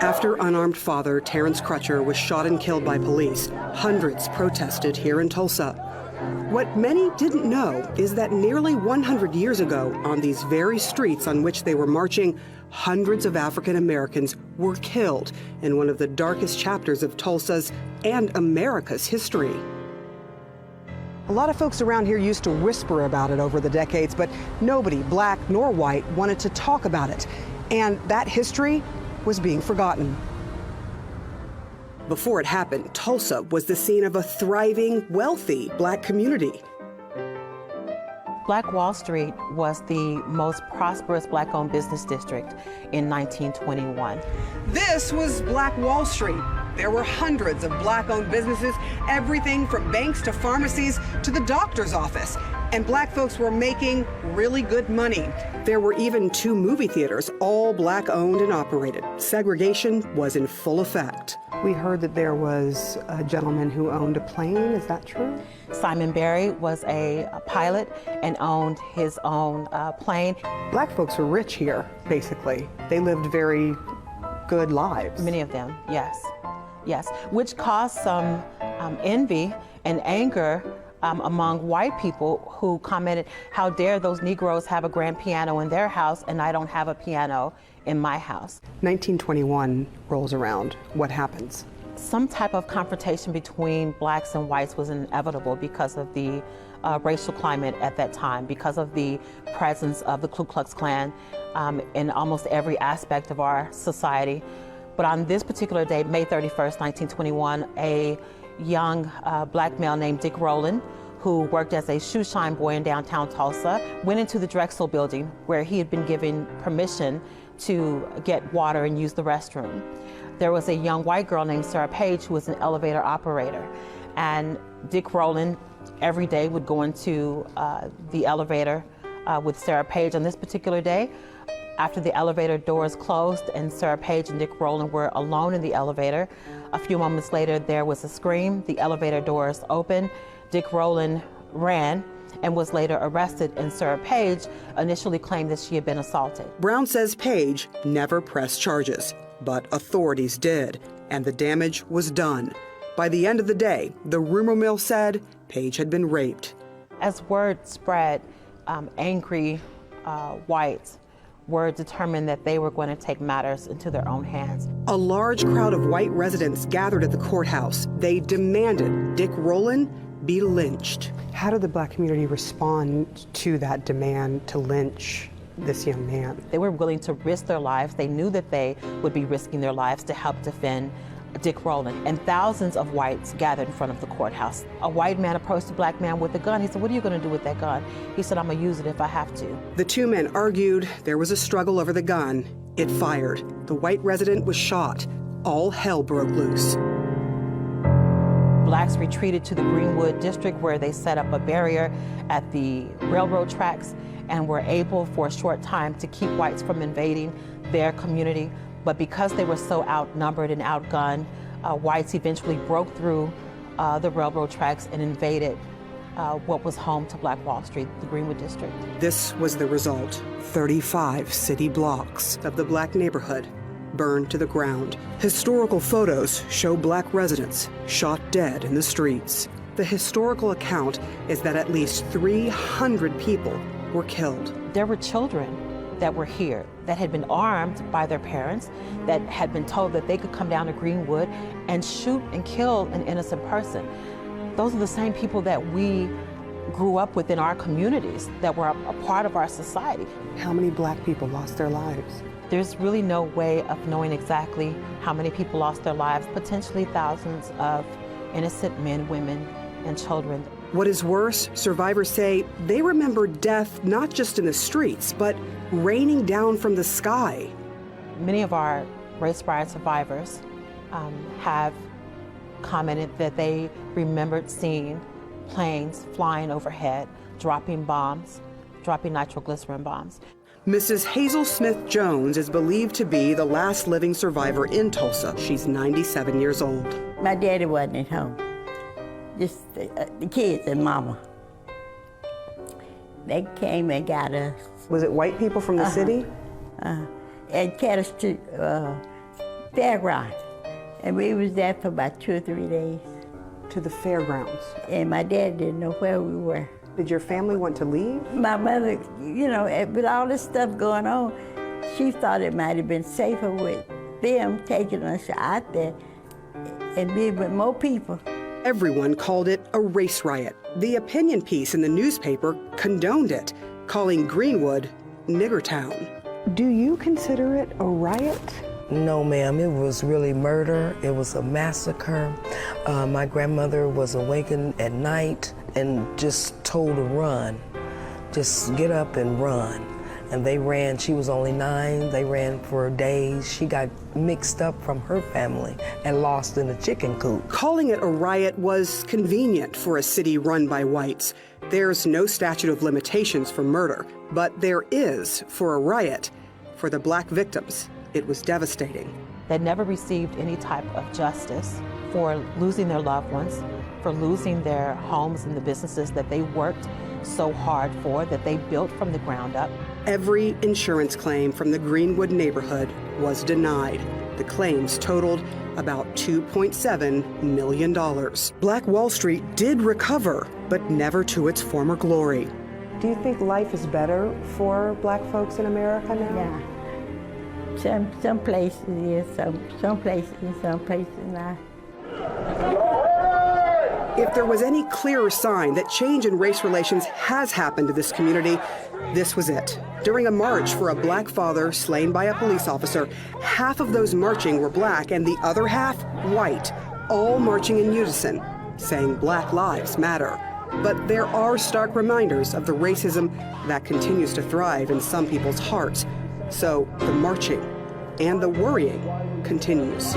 After unarmed father Terrence Crutcher was shot and killed by police, hundreds protested here in Tulsa. What many didn't know is that nearly 100 years ago, on these very streets on which they were marching, hundreds of African Americans were killed in one of the darkest chapters of Tulsa's and America's history. A lot of folks around here used to whisper about it over the decades, but nobody, black nor white, wanted to talk about it. And that history was being forgotten. Before it happened, Tulsa was the scene of a thriving, wealthy black community. Black Wall Street was the most prosperous black-owned business district in 1921. This was Black Wall Street. There were hundreds of black-owned businesses, everything from banks to pharmacies to the doctor's office. And black folks were making really good money. There were even 2 movie theaters, all black-owned and operated. Segregation was in full effect. We heard that there was a gentleman who owned a plane. Is that true? Simon Berry was a pilot and owned his own plane. Black folks were rich here, basically. They lived very good lives. Many of them, yes. Yes, which caused some envy and anger among white people who commented, how dare those Negroes have a grand piano in their house and I don't have a piano in my house. 1921 rolls around. What happens? Some type of confrontation between blacks and whites was inevitable because of the racial climate at that time, because of the presence of the Ku Klux Klan in almost every aspect of our society. But on this particular day, May 31st, 1921, a young black male named Dick Rowland, who worked as a shoe shine boy in downtown Tulsa, went into the Drexel building where he had been given permission to get water and use the restroom. There was a young white girl named Sarah Page who was an elevator operator. And Dick Rowland every day would go into the elevator with Sarah Page. On this particular day, after the elevator doors closed and Sarah Page and Dick Rowland were alone in the elevator, a few moments later there was a scream, the elevator doors opened, Dick Rowland ran and was later arrested, and Sarah Page initially claimed that she had been assaulted. Brown says Page never pressed charges, but authorities did, and the damage was done. By the end of the day, the rumor mill said Page had been raped. As word spread, angry whites were determined that they were going to take matters into their own hands. A large crowd of white residents gathered at the courthouse. They demanded Dick Rowland be lynched. How did the black community respond to that demand to lynch this young man? They were willing to risk their lives. They knew that they would be risking their lives to help defend Dick Rowland. And thousands of whites gathered in front of the courthouse. A white man approached a black man with a gun. He said, "What are you going to do with that gun?" He said, "I'm going to use it if I have to." The 2 men argued. There was a struggle over the gun. It fired. The white resident was shot. All hell broke loose. Blacks retreated to the Greenwood district where they set up a barrier at the railroad tracks and were able for a short time to keep whites from invading their community. But because they were so outnumbered and outgunned, whites eventually broke through the railroad tracks and invaded what was home to Black Wall Street, the Greenwood district. This was the result. 35 city blocks of the black neighborhood burned to the ground. Historical photos show black residents shot dead in the streets. The historical account is that at least 300 people were killed. There were children that were here that had been armed by their parents, that had been told that they could come down to Greenwood and shoot and kill an innocent person. Those are the same people that we grew up with in our communities, that were a part of our society. How many black people lost their lives? There's really no way of knowing exactly how many people lost their lives, potentially thousands of innocent men, women, and children. What is worse, survivors say they remember death not just in the streets, but raining down from the sky. Many of our race riot survivors have commented that they remembered seeing planes flying overhead, dropping bombs, dropping nitroglycerin bombs. Mrs. Hazel Smith Jones is believed to be the last living survivor in Tulsa. She's 97 years old. My daddy wasn't at home. Just the kids and mama. They came and got us. Was it white people from the city? And got us to fairground. And we was there for about 2 or 3 days. To the fairgrounds. And my dad didn't know where we were. Did your family want to leave? My mother, you know, with all this stuff going on, she thought it might have been safer with them taking us out there and being with more people. Everyone called it a race riot. The opinion piece in the newspaper condoned it, calling Greenwood Niggertown. Do you consider it a riot? No, ma'am, it was really murder. It was a massacre. My grandmother was awakened at night and just told to run. Just get up and run. And they ran, she was only 9, they ran for days. She got mixed up from her family and lost in a chicken coop. Calling it a riot was convenient for a city run by whites. There's no statute of limitations for murder, but there is for a riot. For the black victims, it was devastating. They never received any type of justice for losing their loved ones, for losing their homes and the businesses that they worked so hard for, that they built from the ground up. Every insurance claim from the Greenwood neighborhood was denied. The claims totaled about $2.7 million. Black Wall Street did recover, but never to its former glory. Do you think life is better for black folks in America now? Yeah. Some places, yes, some places, not. If there was any clearer sign that change in race relations has happened to this community, this was it. During a march for a black father slain by a police officer, half of those marching were black and the other half white, all marching in unison, saying Black Lives Matter. But there are stark reminders of the racism that continues to thrive in some people's hearts. So the marching and the worrying continues.